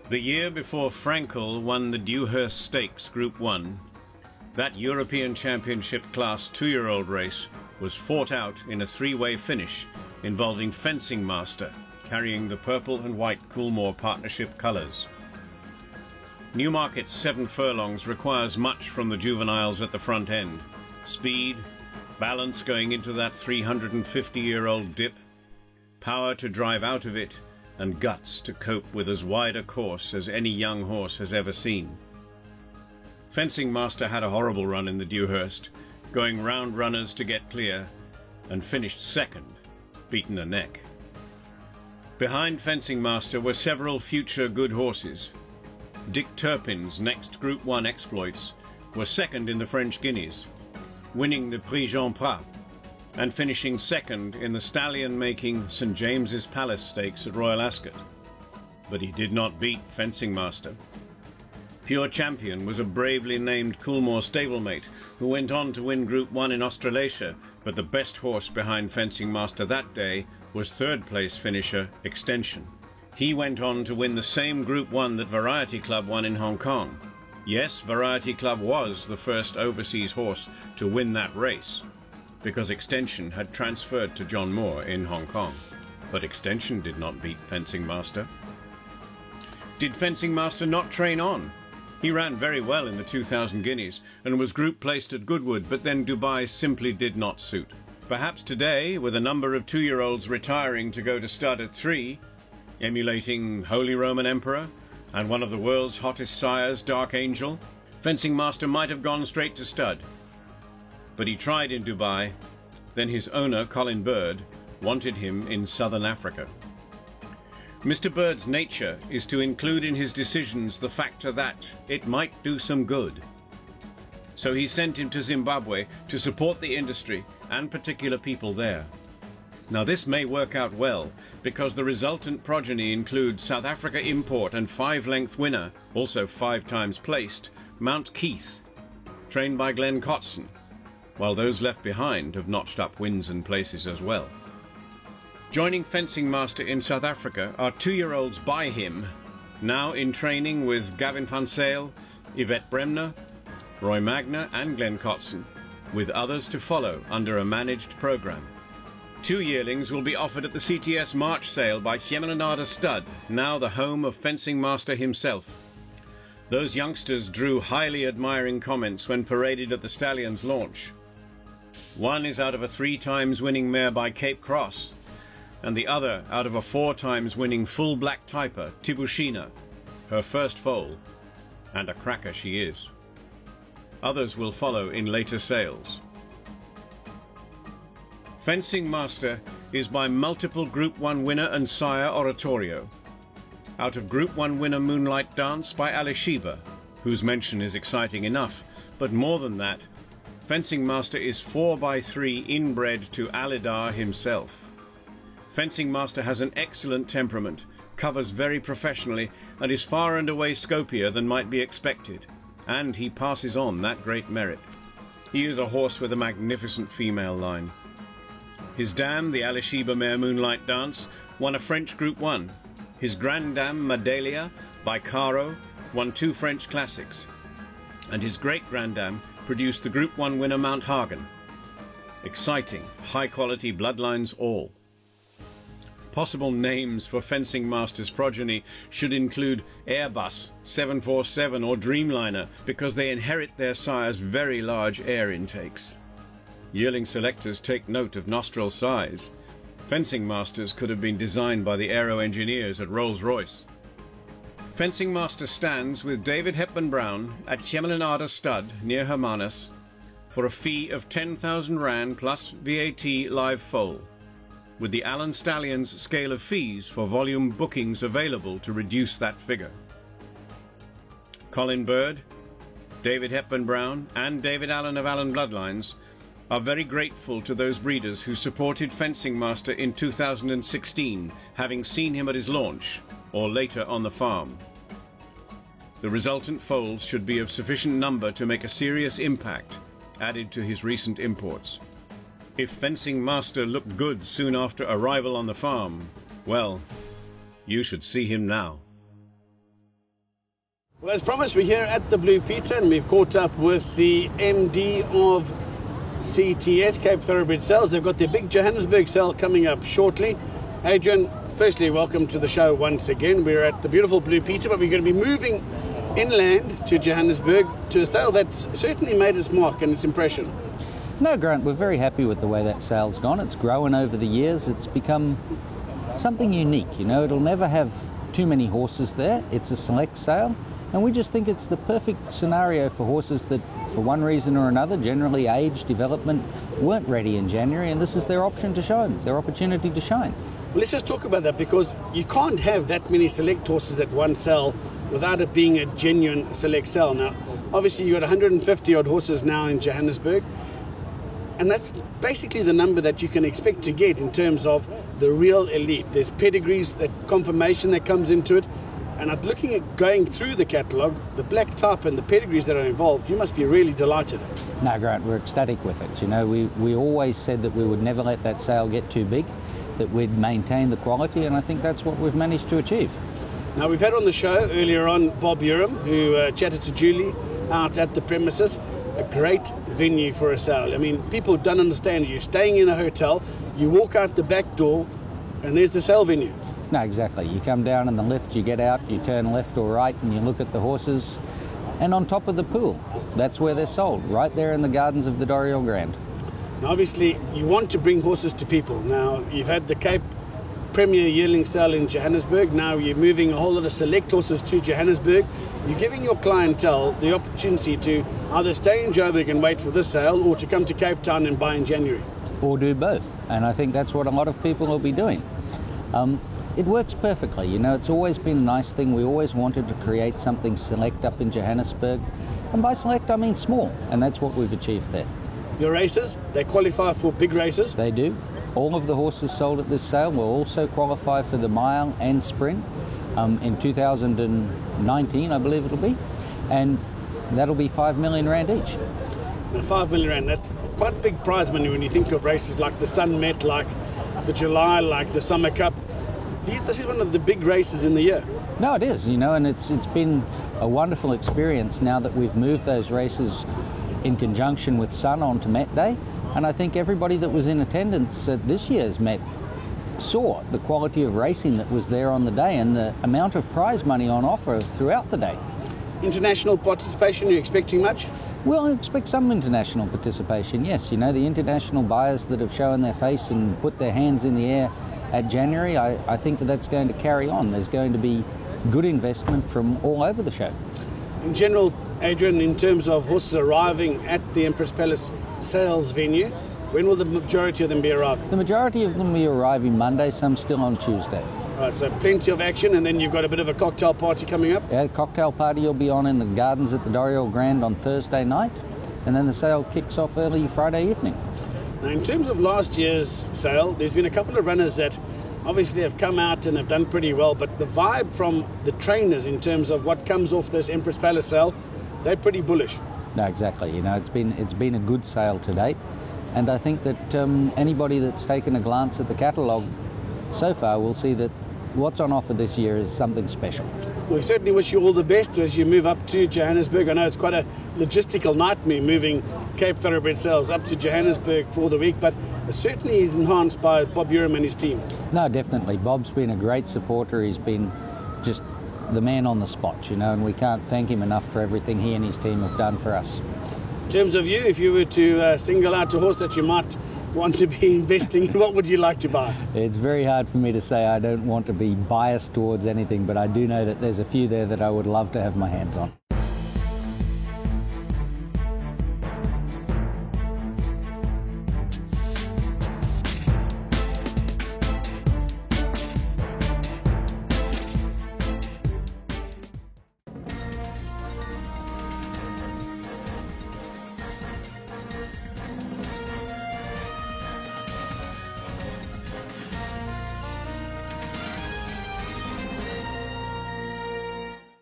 The year before Frankel won the Dewhurst Stakes Group 1, that European Championship Class 2-year-old race was fought out in a three-way finish involving Fencing Master, carrying the purple and white Coolmore partnership colours. Newmarket's 7 furlongs requires much from the juveniles at the front end. Speed, balance going into that 350-year-old dip, power to drive out of it, and guts to cope with as wide a course as any young horse has ever seen. Fencing Master had a horrible run in the Dewhurst, going round runners to get clear, and finished second, beaten a neck. Behind Fencing Master were several future good horses. Dick Turpin's next Group 1 exploits were second in the French Guineas, winning the Prix Jean Prat, and finishing second in the stallion-making St. James's Palace Stakes at Royal Ascot. But he did not beat Fencing Master. Pure Champion was a bravely named Coolmore stablemate who went on to win Group 1 in Australasia, but the best horse behind Fencing Master that day was third-place finisher Extension. He went on to win the same Group 1 that Variety Club won in Hong Kong. Yes, Variety Club was the first overseas horse to win that race, because Extension had transferred to John Moore in Hong Kong. But Extension did not beat Fencing Master. Did Fencing Master not train on? He ran very well in the 2000 Guineas and was group placed at Goodwood, but then Dubai simply did not suit. Perhaps today, with a number of 2-year-olds retiring to go to stud at 3, emulating Holy Roman Emperor and one of the world's hottest sires, Dark Angel, Fencing Master might have gone straight to stud. But he tried in Dubai, then his owner, Colin Bird, wanted him in southern Africa. Mr. Bird's nature is to include in his decisions the factor that it might do some good. So he sent him to Zimbabwe to support the industry and particular people there. Now this may work out well, because the resultant progeny includes South Africa import and 5-length winner, also 5 times placed, Mount Keith, trained by Glenn Cotson, while those left behind have notched up wins and places as well. Joining Fencing Master in South Africa are 2-year-olds by him, now in training with Gavin van Sale, Yvette Bremner, Roy Magner and Glenn Cotson, with others to follow under a managed program. 2 yearlings will be offered at the CTS March sale by Chemelanada Stud, now the home of Fencing Master himself. Those youngsters drew highly admiring comments when paraded at the stallion's launch. One is out of a 3 times winning mare by Cape Cross, and the other out of a 4 times winning full black typer, Tibushina, her first foal, and a cracker she is. Others will follow in later sales. Fencing Master is by multiple Group 1 winner and sire Oratorio. Out of Group 1 winner Moonlight Dance by Alishiba, whose mention is exciting enough, but more than that, Fencing Master is 4x3 inbred to Alidar himself. Fencing Master has an excellent temperament, covers very professionally, and is far and away scopier than might be expected, and he passes on that great merit. He is a horse with a magnificent female line. His dam, the Alishiba mare Moonlight Dance, won a French Group 1. His Grandam, Madelia, by Caro, won 2 French Classics. And his great-grandam produced the Group 1 winner Mount Hagen. Exciting, high-quality bloodlines all. Possible names for Fencing Master's progeny should include Airbus, 747 or Dreamliner, because they inherit their sire's very large air intakes. Yearling selectors take note of nostril size. Fencing Masters could have been designed by the aero engineers at Rolls-Royce. Fencing Master stands with David Hepburn Brown at Chemelanada Stud near Hermanus for a fee of 10,000 Rand plus VAT live foal, with the Allen Stallions scale of fees for volume bookings available to reduce that figure. Colin Bird, David Hepburn Brown and David Allen of Allen Bloodlines are very grateful to those breeders who supported Fencing Master in 2016, having seen him at his launch or later on the farm. The resultant foals should be of sufficient number to make a serious impact, added to his recent imports. If Fencing Master looked good soon after arrival on the farm, well, you should see him now. Well, as promised, we're here at the Blue Peter and we've caught up with the MD of CTS, Cape Thoroughbred Sales. They've got their big Johannesburg sale coming up shortly. Adrian, firstly, welcome to the show once again. We're at the beautiful Blue Peter, but we're going to be moving inland to Johannesburg to a sale that's certainly made its mark and its impression. No, Grant, we're very happy with the way that sale's gone. It's grown over the years. It's become something unique. You know, it'll never have too many horses there. It's a select sale, and we just think it's the perfect scenario for horses that, for one reason or another, generally age, development, weren't ready in January, and this is their option to shine, their opportunity to shine. Well, let's just talk about that, because you can't have that many select horses at one sale without it being a genuine select sale. Now, obviously you've got 150 odd horses now in Johannesburg, and that's basically the number that you can expect to get in terms of the real elite. There's pedigrees, that confirmation that comes into it, and I'm looking at going through the catalogue, the black type and the pedigrees that are involved. You must be really delighted. No, Grant, we're ecstatic with it. You know, we always said that we would never let that sale get too big, that we'd maintain the quality, and I think that's what we've managed to achieve. Now, we've had on the show earlier on Bob Urim, who chatted to Julie out at the premises. A great venue for a sale. I mean, people don't understand. You're staying in a hotel, you walk out the back door, and there's the sale venue. No, exactly. You come down in the lift, you get out, you turn left or right, and you look at the horses, and on top of the pool, that's where they're sold, right there in the gardens of the D'Oriol Grand. Now, obviously, you want to bring horses to people. Now, you've had the Cape Premier Yearling Sale in Johannesburg. Now you're moving a whole lot of select horses to Johannesburg. You're giving your clientele the opportunity to either stay in Joburg and wait for this sale, or to come to Cape Town and buy in January. Or do both. And I think that's what a lot of people will be doing. It works perfectly. You know, it's always been a nice thing. We always wanted to create something select up in Johannesburg. And by select, I mean small. And that's what we've achieved there. Your races, they qualify for big races? They do. All of the horses sold at this sale will also qualify for the mile and sprint in 2019, I believe it'll be. And that'll be 5 million rand each. Now, 5 million rand, that's quite big prize money when you think of races like the Sun Met, like the July, like the Summer Cup. This is one of the big races in the year. No, it is, you know, and it's been a wonderful experience now that we've moved those races in conjunction with Sun onto Met Day. And I think everybody that was in attendance at this year's Met saw the quality of racing that was there on the day and the amount of prize money on offer throughout the day. International participation, are you expecting much? We'll expect some international participation, yes. You know, the international buyers that have shown their face and put their hands in the air at January, I think that's going to carry on. There's going to be good investment from all over the show. In general, Adrian, in terms of horses arriving at the Empress Palace sales venue, when will the majority of them be arriving? The majority of them will be arriving Monday, some still on Tuesday. Right, so plenty of action, and then you've got a bit of a cocktail party coming up? Yeah, the cocktail party will be on in the gardens at the D'Oriol Grand on Thursday night, and then the sale kicks off early Friday evening. Now, in terms of last year's sale, there's been a couple of runners that obviously have come out and have done pretty well, but the vibe from the trainers in terms of what comes off this Empress Palace sale, they're pretty bullish. No, exactly. You know, it's been a good sale to date, and I think that anybody that's taken a glance at the catalogue so far will see that what's on offer this year is something special. We certainly wish you all the best as you move up to Johannesburg. I know it's quite a logistical nightmare moving Cape Thoroughbred sales up to Johannesburg for the week, but it certainly is enhanced by Bob Urim and his team. No, definitely. Bob's been a great supporter. He's been just the man on the spot, you know, and we can't thank him enough for everything he and his team have done for us. In terms of you, if you were to single out a horse that you might want to be investing in, what would you like to buy? It's very hard for me to say. I don't want to be biased towards anything, but I do know that there's a few there that I would love to have my hands on.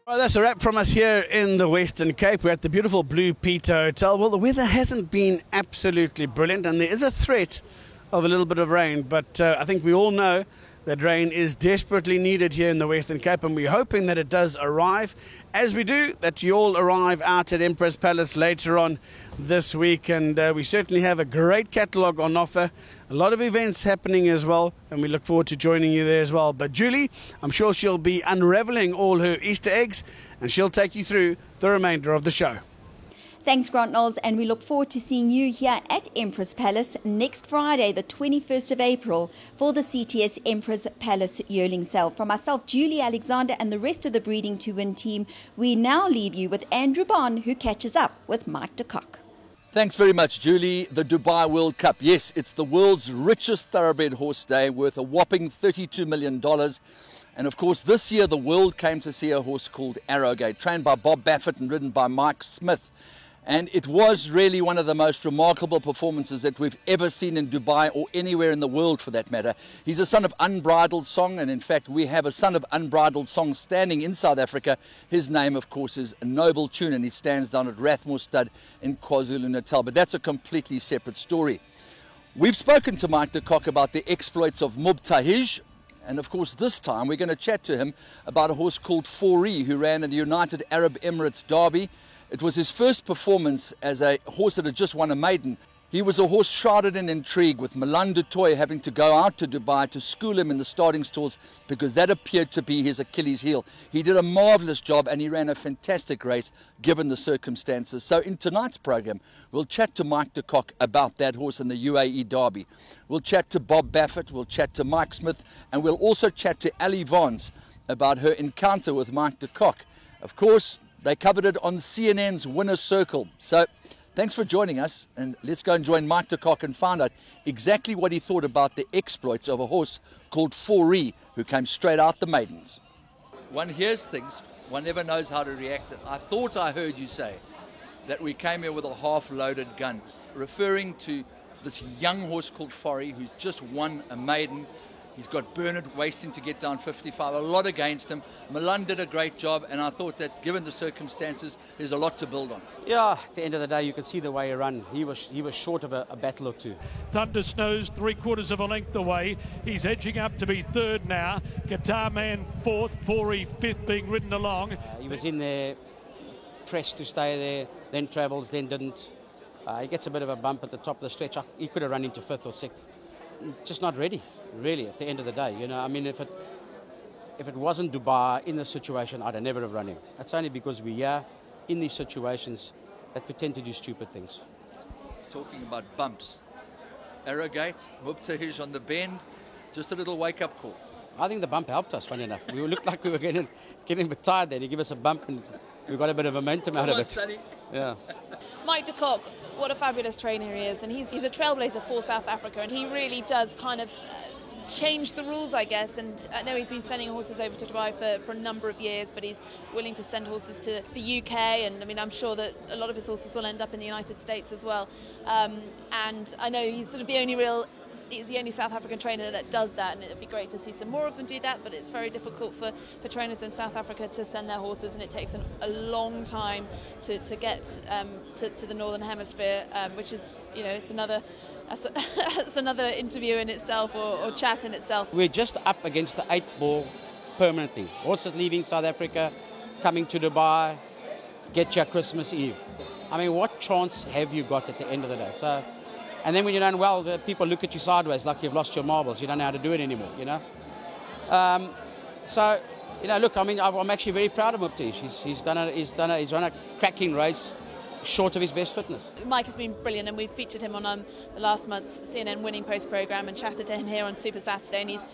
Well, that's a wrap from us here in the Western Cape. We're at the beautiful Blue Peter Hotel. Well, the weather hasn't been absolutely brilliant, and there is a threat of a little bit of rain, but I think we all know that rain is desperately needed here in the Western Cape, and we're hoping that it does arrive. As we do, that you all arrive out at Empress Palace later on this week, and we certainly have a great catalogue on offer. A lot of events happening as well, and we look forward to joining you there as well. But Julie, I'm sure she'll be unravelling all her Easter eggs, and she'll take you through the remainder of the show. Thanks, Grant Knowles, and we look forward to seeing you here at Empress Palace next Friday, the 21st of April, for the CTS Empress Palace yearling sale. From myself, Julie Alexander, and the rest of the Breeding to Win team, we now leave you with Andrew Bond, who catches up with Mike de Kock. Thanks very much, Julie. The Dubai World Cup. Yes, it's the world's richest thoroughbred horse day, worth a whopping $32 million. And of course, this year the world came to see a horse called Arrogate, trained by Bob Baffert and ridden by Mike Smith. And it was really one of the most remarkable performances that we've ever seen in Dubai, or anywhere in the world for that matter. He's a son of Unbridled Song, and in fact we have a son of Unbridled Song standing in South Africa. His name, of course, is Noble Tune, and he stands down at Rathmore Stud in KwaZulu-Natal. But that's a completely separate story. We've spoken to Mike de Kock about the exploits of Mubtahij, and of course this time we're going to chat to him about a horse called Fourie, who ran in the United Arab Emirates Derby. It was his first performance as a horse that had just won a maiden. He was a horse shrouded in intrigue, with Milan du Toit having to go out to Dubai to school him in the starting stalls, because that appeared to be his Achilles heel. He did a marvellous job, and he ran a fantastic race given the circumstances. So in tonight's program, we'll chat to Mike de Kock about that horse in the UAE Derby. We'll chat to Bob Baffert, we'll chat to Mike Smith, and we'll also chat to Ali Vance about her encounter with Mike de Kock. Of course, they covered it on CNN's Winner's Circle. So thanks for joining us, and let's go and join Mike de Kock and find out exactly what he thought about the exploits of a horse called Fourie, who came straight out the maidens. One hears things, one never knows how to react. I thought I heard you say that we came here with a half-loaded gun, referring to this young horse called Fourie, who's just won a maiden. He's got Bernard wasting to get down 55, a lot against him. Milan did a great job, and I thought that given the circumstances, there's a lot to build on. Yeah, at the end of the day, you could see the way he ran. He was short of a battle or two. Thunder Snow's 3/4 of a length away. He's edging up to be third now. Guitar Man fourth, Fourie fifth, being ridden along. He was in there, pressed to stay there, then travels, then didn't. He gets a bit of a bump at the top of the stretch. He could have run into fifth or sixth. Just not ready, really, at the end of the day. You know, I mean, if it wasn't Dubai in this situation, I'd have never have run him. It's only because we are in these situations that we tend to do stupid things. Talking about bumps, Arrogate, Mubtahij on the bend, just a little wake-up call. I think the bump helped us, funny enough. We looked like we were getting a bit tired there. He gave us a bump, and we got a bit of momentum out of it. Sonny. Yeah. Mike de Kock, what a fabulous trainer he is, and he's a trailblazer for South Africa, and he really does kind of change the rules, I guess. And I know he's been sending horses over to Dubai for a number of years, but he's willing to send horses to the UK, and I mean, I'm sure that a lot of his horses will end up in the United States as well. And I know he's sort of the only South African trainer that does that, and it'd be great to see some more of them do that, but it's very difficult for trainers in South Africa to send their horses, and it takes a long time to get to the Northern Hemisphere, which is, you know, it's another interview in itself, or chat in itself. We're just up against the 8 ball permanently. Horses leaving South Africa, coming to Dubai, get your Christmas Eve. I mean, what chance have you got at the end of the day? So, and then when you're done well, people look at you sideways like you've lost your marbles. You don't know how to do it anymore, you know. So, you know, look, I mean, I'm actually very proud of Mubtahij. He's run a cracking race, short of his best fitness. Mike has been brilliant, and we featured him on the last month's CNN Winning Post programme and chatted to him here on Super Saturday, and he's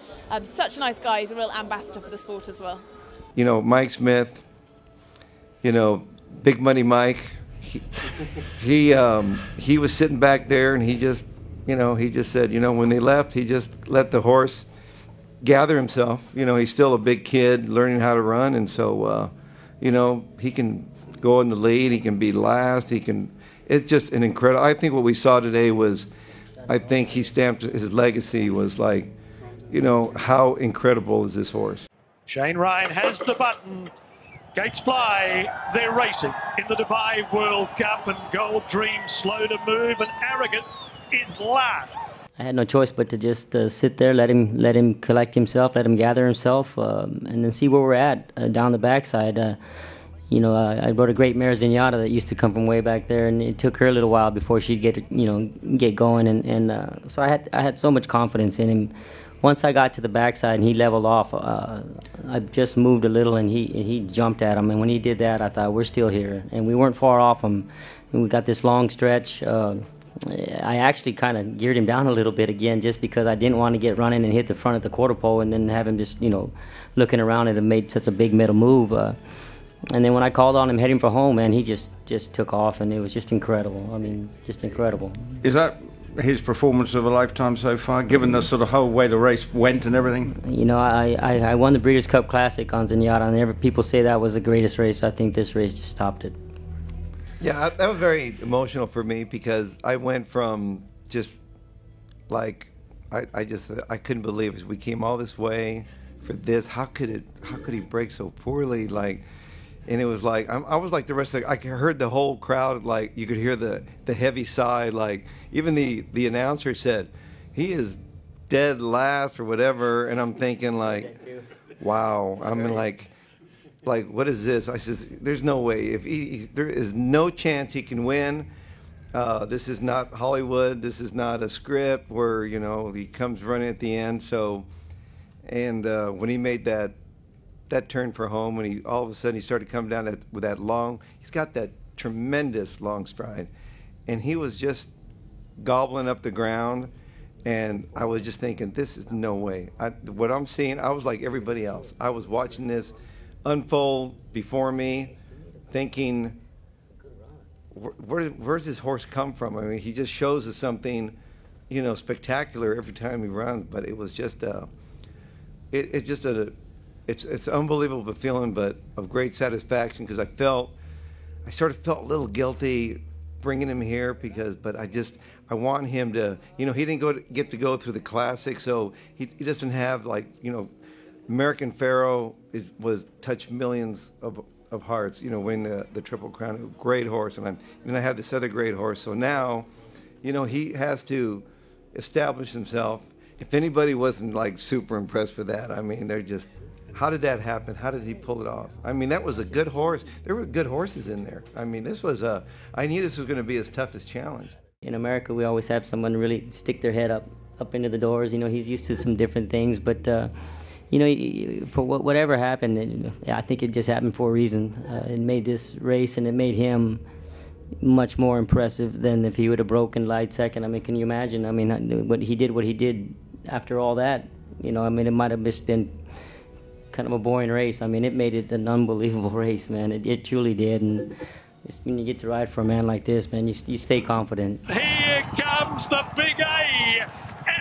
such a nice guy. He's a real ambassador for the sport as well. You know, Mike Smith, you know, Big Money Mike, he was sitting back there, and he just said, you know, when they left, he just let the horse gather himself. You know, he's still a big kid learning how to run, and so, you know, he can go in the lead, he can be last, it's just an incredible, I think what we saw today was, I think he stamped his legacy was like, you know, how incredible is this horse? Shane Ryan has the button. Gates fly. They're racing in the Dubai World Cup, and Gold Dream slow to move, and Arrogate is last. I had no choice but to just sit there, let him collect himself, let him gather himself, and then see where we're at down the backside. I rode a great mare, Zenyatta, that used to come from way back there, and it took her a little while before she'd get going. And so I had so much confidence in him. Once I got to the backside and he leveled off, I just moved a little and he jumped at him. And when he did that, I thought, we're still here. And we weren't far off him. And we got this long stretch. I actually kind of geared him down a little bit again just because I didn't want to get running and hit the front of the quarter pole and then have him just, looking around and made such a big middle move. And then when I called on him heading for home, man, he just took off, and it was just incredible. I mean, just incredible. Is that his performance of a lifetime so far, given the sort of whole way the race went and everything? I won the Breeders' Cup Classic on Zenyatta, and people say that was the greatest race. I think this race just topped it. Yeah, that was very emotional for me because I went from just like I couldn't believe it. We came all this way for this. How could he break so poorly? And it was like I was like the rest of I heard the whole crowd, like you could hear the heavy sigh, like even the announcer said he is dead last or whatever, and I'm thinking like, wow. I mean like what is this? I says there's no way. If there is no chance he can win. This is not Hollywood. This is not a script where he comes running at the end. So, and when he made that turn for home, when he all of a sudden he started coming down with that long, he's got that tremendous long stride, and he was just gobbling up the ground, and I was just thinking, this is no way. What I'm seeing, I was like everybody else. I was watching this unfold before me, thinking, where's this horse come from? I mean, he just shows us something, spectacular every time he runs, but it was just it's unbelievable feeling, but of great satisfaction because I sort of felt a little guilty bringing him here but I want him to, he didn't get to go through the Classic, so he doesn't have American Pharoah was touched millions of hearts, winning the Triple Crown, a great horse, and I have this other great horse, so now, he has to establish himself. If anybody wasn't super impressed with that, I mean, they're just. How did that happen? How did he pull it off? I mean, that was a good horse. There were good horses in there. I mean, I knew this was going to be his toughest challenge. In America, we always have someone really stick their head up into the doors. He's used to some different things, but, for whatever happened, I think it just happened for a reason. It made this race, and it made him much more impressive than if he would have broken light second. I mean, can you imagine? I mean, what he did after all that, it might have just been kind of a boring race. I mean, it made it an unbelievable race, man. It truly did. And when you get to ride for a man like this, man, you stay confident. Here comes the big A.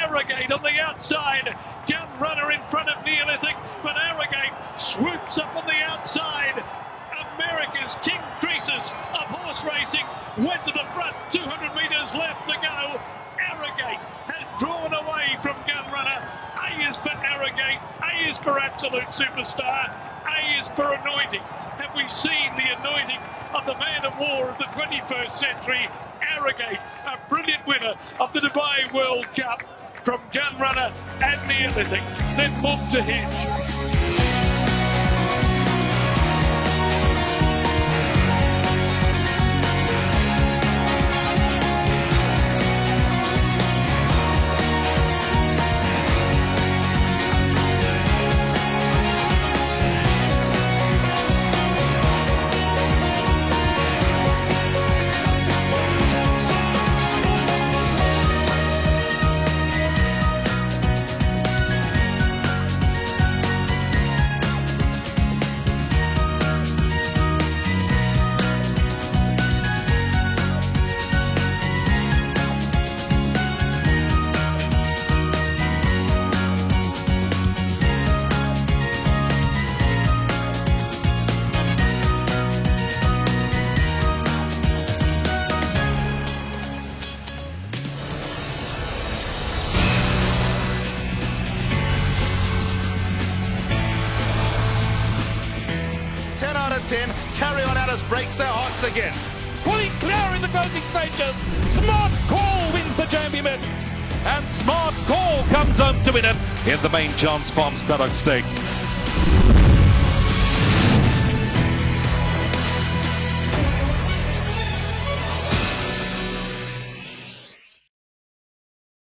Arrogate on the outside. Gun Runner in front of Neolithic, but Arrogate swoops up on the outside. America's King Croesus of horse racing went to the front. 200 metres left to go. Arrogate has drawn away from Gun Runner. A is for Arrogate. A is for Absolute Superstar. A is for Anointing. Have we seen the anointing of the man of war of the 21st century? Arrogate, a brilliant winner of the Dubai World Cup from Gun Runner and Neolithic. Then Book to Hinge. Carry On Alice breaks their hearts again. Pulling clear in the closing stages. Smart Call wins the Jamie Mid. and Smart Call comes home to win it in the Main Chance Farms Paddock Stakes.